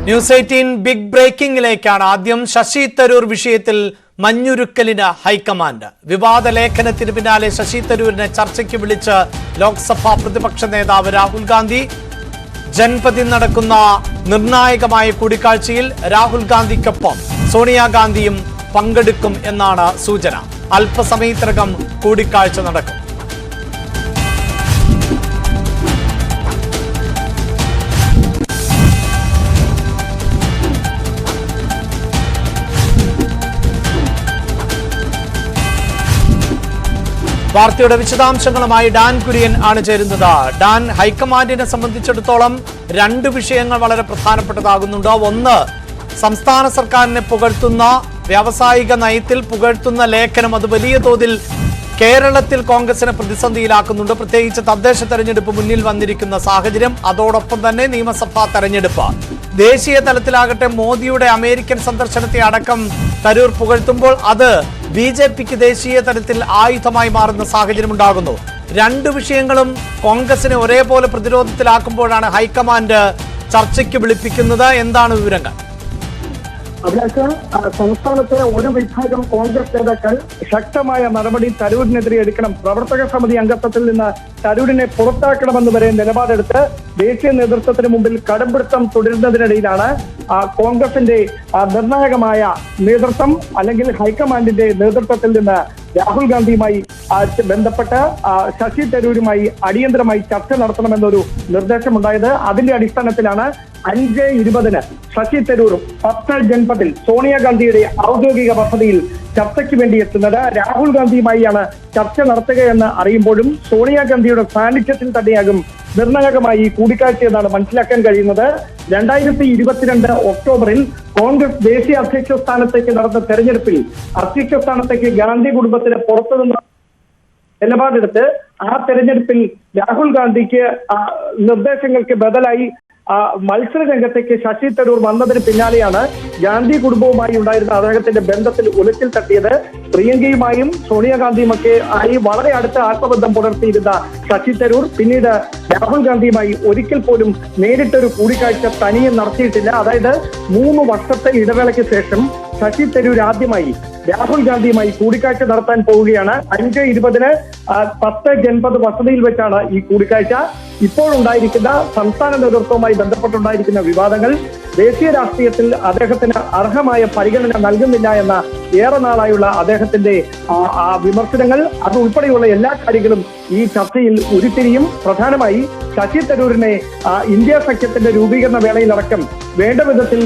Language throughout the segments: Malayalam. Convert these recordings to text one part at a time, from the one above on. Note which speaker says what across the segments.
Speaker 1: News 18 big ബ്രേക്കിംഗിലേക്കാണ്. ആദ്യം ശശി തരൂർ വിഷയത്തിൽ മഞ്ഞുരുക്കലിന് ഹൈക്കമാൻഡ്. വിവാദ ലേഖനത്തിന് പിന്നാലെ ശശി തരൂരിനെ ചർച്ചയ്ക്ക് വിളിച്ച് ലോക്സഭാ പ്രതിപക്ഷ നേതാവ് രാഹുൽ ഗാന്ധി. ജൻപതിൽ നടക്കുന്ന നിർണായകമായ കൂടിക്കാഴ്ചയിൽ രാഹുൽ ഗാന്ധിക്കൊപ്പം സോണിയാഗാന്ധിയും പങ്കെടുക്കും എന്നാണ് സൂചന. അല്പസമയത്തിനകം കൂടിക്കാഴ്ച നടക്കും. വാർത്തയുടെ വിശദാംശങ്ങളുമായി ഡാൻ കുര്യൻ ആണ് ചേരുന്നത്. ഡാൻ, ഹൈക്കമാൻഡിനെ സംബന്ധിച്ചിടത്തോളം രണ്ട് വിഷയങ്ങൾ വളരെ പ്രധാനപ്പെട്ടതാകുന്നുണ്ട്. ഒന്ന്, സംസ്ഥാന സർക്കാരിനെ പുകഴ്ത്തുന്ന വ്യാവസായിക നയത്തിൽ പുകഴ്ത്തുന്ന ലേഖനം അത് വലിയ തോതിൽ കേരളത്തിൽ കോൺഗ്രസിനെ പ്രതിസന്ധിയിലാക്കുന്നുണ്ട്. പ്രത്യേകിച്ച് തദ്ദേശ തെരഞ്ഞെടുപ്പ് മുന്നിൽ വന്നിരിക്കുന്ന സാഹചര്യം, അതോടൊപ്പം തന്നെ നിയമസഭാ തെരഞ്ഞെടുപ്പ്. ദേശീയ തലത്തിലാകട്ടെ മോദിയുടെ അമേരിക്കൻ സന്ദർശനത്തെ അടക്കം തരൂർ പുകഴ്ത്തുമ്പോൾ അത് ബി.ജെ.പിക്ക് ദേശീയ തലത്തിൽ ആയുധമായി മാറുന്ന സാഹചര്യം ഉണ്ടാകുന്നു. രണ്ട് വിഷയങ്ങളും കോൺഗ്രസിനെ ഒരേപോലെ പ്രതിരോധത്തിലാക്കുമ്പോഴാണ് ഹൈക്കമാൻഡ് ചർച്ചയ്ക്ക് വിളിപ്പിക്കുന്നത്. എന്താണ് വിവരങ്ങൾ?
Speaker 2: അതിനകത്ത് സംസ്ഥാനത്തെ ഒരു വിഭാഗം കോൺഗ്രസ് നേതാക്കൾ ശക്തമായ നടപടി തരൂരിനെതിരെ എടുക്കണം, പ്രവർത്തക സമിതി അംഗത്വത്തിൽ നിന്ന് തരൂരിനെ പുറത്താക്കണമെന്ന് വരെ നിലപാടെടുത്ത് ദേശീയ നേതൃത്വത്തിന് മുമ്പിൽ കടുംപിടുത്തം തുടരുന്നതിനിടയിലാണ് കോൺഗ്രസിന്റെ നിർണായകമായ നേതൃത്വം അല്ലെങ്കിൽ ഹൈക്കമാൻഡിന്റെ നേതൃത്വത്തിൽ നിന്ന് രാഹുൽ ഗാന്ധിയുമായി ബന്ധപ്പെട്ട് ശശി തരൂരുമായി അടിയന്തരമായി ചർച്ച നടത്തണമെന്നൊരു നിർദ്ദേശമുണ്ടായത്. അതിന്റെ അടിസ്ഥാനത്തിലാണ് 5:20 ശശി തരൂർ 10 ജൻപതിൽ സോണിയാഗാന്ധിയുടെ ഔദ്യോഗിക വസതിയിൽ ചർച്ചയ്ക്ക് വേണ്ടി എത്തുന്നത്. രാഹുൽ ഗാന്ധിയുമായാണ് ചർച്ച നടത്തുകയെന്ന് അറിയുമ്പോഴും സോണിയാഗാന്ധിയുടെ സാന്നിധ്യത്തിൽ തന്നെയാകും നിർണായകമായി കൂടിക്കാഴ്ച എന്നാണ് മനസ്സിലാക്കാൻ കഴിയുന്നത്. 2022 ഒക്ടോബറിൽ കോൺഗ്രസ് ദേശീയ അധ്യക്ഷ സ്ഥാനത്തേക്ക് നടന്ന തെരഞ്ഞെടുപ്പിൽ അധ്യക്ഷ സ്ഥാനത്തേക്ക് ഗാന്ധി കുടുംബത്തിന് പുറത്തുനിന്ന് നിലപാടെടുത്ത് ആ തെരഞ്ഞെടുപ്പിൽ രാഹുൽ ഗാന്ധിക്ക് നിർദ്ദേശങ്ങൾക്ക് ബദലായി മത്സര രംഗത്തേക്ക് ശശി തരൂർ വന്നതിന് പിന്നാലെയാണ് ഗാന്ധി കുടുംബവുമായി ഉണ്ടായിരുന്ന അദ്ദേഹത്തിന്റെ ബന്ധത്തിൽ ഉലച്ചിൽ തട്ടിയത്. പ്രിയങ്കയുമായും സോണിയാഗാന്ധിയുമൊക്കെ ആയി വളരെ അടുത്ത ആത്മബന്ധം പുലർത്തിയിരുന്ന ശശി തരൂർ പിന്നീട് രാഹുൽ ഗാന്ധിയുമായി ഒരിക്കൽ പോലും നേരിട്ടൊരു കൂടിക്കാഴ്ച തനിയെ നടത്തിയിട്ടില്ല. അതായത് 3 വർഷത്തെ ഇടവേളയ്ക്ക് ശേഷം ശശി തരൂർ ആദ്യമായി രാഹുൽ ഗാന്ധിയുമായി കൂടിക്കാഴ്ച നടത്താൻ പോവുകയാണ്. 5:20 10 ജൻപത് വസതിയിൽ വെച്ചാണ് ഈ കൂടിക്കാഴ്ച. ഇപ്പോഴുണ്ടായിരിക്കുന്ന സംസ്ഥാന നേതൃത്വവുമായി ബന്ധപ്പെട്ടുണ്ടായിരിക്കുന്ന വിവാദങ്ങൾ, ദേശീയ രാഷ്ട്രീയത്തിൽ അദ്ദേഹത്തിന് അർഹമായ പരിഗണന നൽകുന്നില്ല എന്ന ഏറെ നാളായുള്ള അദ്ദേഹത്തിന്റെ വിമർശനങ്ങൾ, അതുൾപ്പെടെയുള്ള എല്ലാ കാര്യങ്ങളും ഈ ചർച്ചയിൽ ഉരുത്തിരിയും. പ്രധാനമായി ശശി തരൂരിനെ ഇന്ത്യ സഖ്യത്തിന്റെ രൂപീകരണ വേളയിലടക്കം വേണ്ട വിധത്തിൽ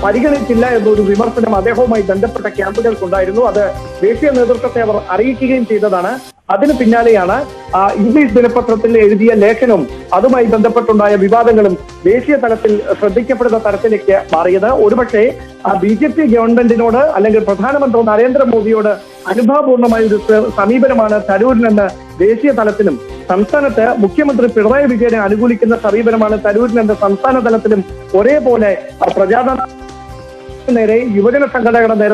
Speaker 2: പരിഗണിച്ചില്ല എന്നൊരു വിമർശനം അദ്ദേഹവുമായി ബന്ധപ്പെട്ട ക്യാമ്പുകൾക്കുണ്ടായിരുന്നു. അത് ദേശീയ നേതൃത്വത്തെ അവർ അറിയിക്കുകയും ചെയ്തതാണ്. അതിന് പിന്നാലെയാണ് ഇംഗ്ലീഷ് ദിനപത്രത്തിൽ എഴുതിയ ലേഖനവും അതുമായി ബന്ധപ്പെട്ടുണ്ടായ വിവാദങ്ങളും ദേശീയ തലത്തിൽ ശ്രദ്ധിക്കപ്പെടുന്ന തരത്തിലേക്ക് മാറിയത്. ഒരുപക്ഷെ ബി.ജെ.പി ഗവൺമെന്റിനോട് അല്ലെങ്കിൽ പ്രധാനമന്ത്രി നരേന്ദ്രമോദിയോട് അനുഭാവപൂർണമായ ഒരു സമീപനമാണ് തരൂരിനെന്ന് ദേശീയ തലത്തിലും സംസ്ഥാനത്ത് മുഖ്യമന്ത്രി പിണറായി വിജയനെ അനുകൂലിക്കുന്ന സമീപനമാണ് തരൂരിനെന്ന് സംസ്ഥാന തലത്തിലും ഒരേപോലെ പ്രചാരണ നേരെ യുവജന സംഘടനകളുടെ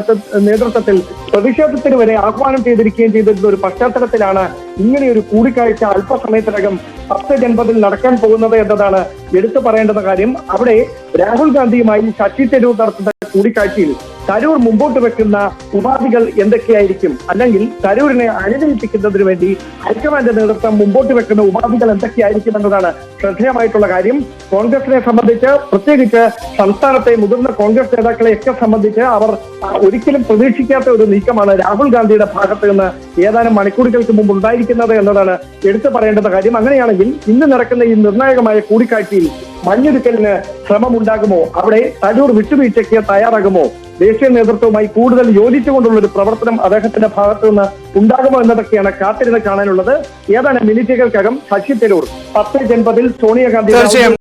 Speaker 2: നേതൃത്വത്തിൽ പ്രതിഷേധത്തിന് വരെ ആഹ്വാനം ചെയ്തിരിക്കുകയും ചെയ്തിരുന്ന ഒരു പശ്ചാത്തലത്തിലാണ് ഇങ്ങനെയൊരു കൂടിക്കാഴ്ച അല്പസമയത്തിനകം 10 ജൻപതിൽ നടക്കാൻ പോകുന്നത് എന്നതാണ് എടുത്തു പറയേണ്ടുന്ന കാര്യം. അവിടെ രാഹുൽ ഗാന്ധിയുമായി ശശി തരൂർ നടത്തുന്ന കൂടിക്കാഴ്ചയിൽ തരൂർ മുമ്പോട്ട് വെക്കുന്ന ഉപാധികൾ എന്തൊക്കെയായിരിക്കും, അല്ലെങ്കിൽ തരൂരിനെ അനുനയിപ്പിക്കുന്നതിന് വേണ്ടി ഹൈക്കമാൻഡ് നേതൃത്വം മുമ്പോട്ട് വെക്കുന്ന ഉപാധികൾ എന്തൊക്കെയായിരിക്കും എന്നതാണ് ശ്രദ്ധേയമായിട്ടുള്ള കാര്യം. കോൺഗ്രസിനെ സംബന്ധിച്ച്, പ്രത്യേകിച്ച് സംസ്ഥാനത്തെ മുതിർന്ന കോൺഗ്രസ് നേതാക്കളെയൊക്കെ സംബന്ധിച്ച് അവർ ഒരിക്കലും പ്രതീക്ഷിക്കാത്ത ഒരു നീക്കമാണ് രാഹുൽ ഗാന്ധിയുടെ ഭാഗത്ത് നിന്ന് ഏതാനും മണിക്കൂറുകൾക്ക് മുമ്പ് ഉണ്ടായിരിക്കുന്നത് എന്നതാണ് എടുത്തു പറയേണ്ടുന്ന കാര്യം. അങ്ങനെയാണെങ്കിൽ ഇന്ന് നടക്കുന്ന ഈ നിർണായകമായ കൂടിക്കാഴ്ചയിൽ മഞ്ഞൊരുക്കലിന് ശ്രമമുണ്ടാകുമോ? അവിടെ തരൂർ വിട്ടുവീഴ്ചയ്ക്ക് തയ്യാറാകുമോ? ദേശീയ നേതൃത്വവുമായി കൂടുതൽ യോജിച്ചുകൊണ്ടുള്ള ഒരു പ്രവർത്തനം അദ്ദേഹത്തിന്റെ ഭാഗത്തു നിന്ന് ഉണ്ടാകുമോ എന്നതൊക്കെയാണ് കാത്തിരുന്ന് കാണാനുള്ളത്. ഏതാനും മിനിറ്റുകൾക്കകം ശശി തരൂർ 10 ജൻപതിൽ സോണിയാഗാന്ധി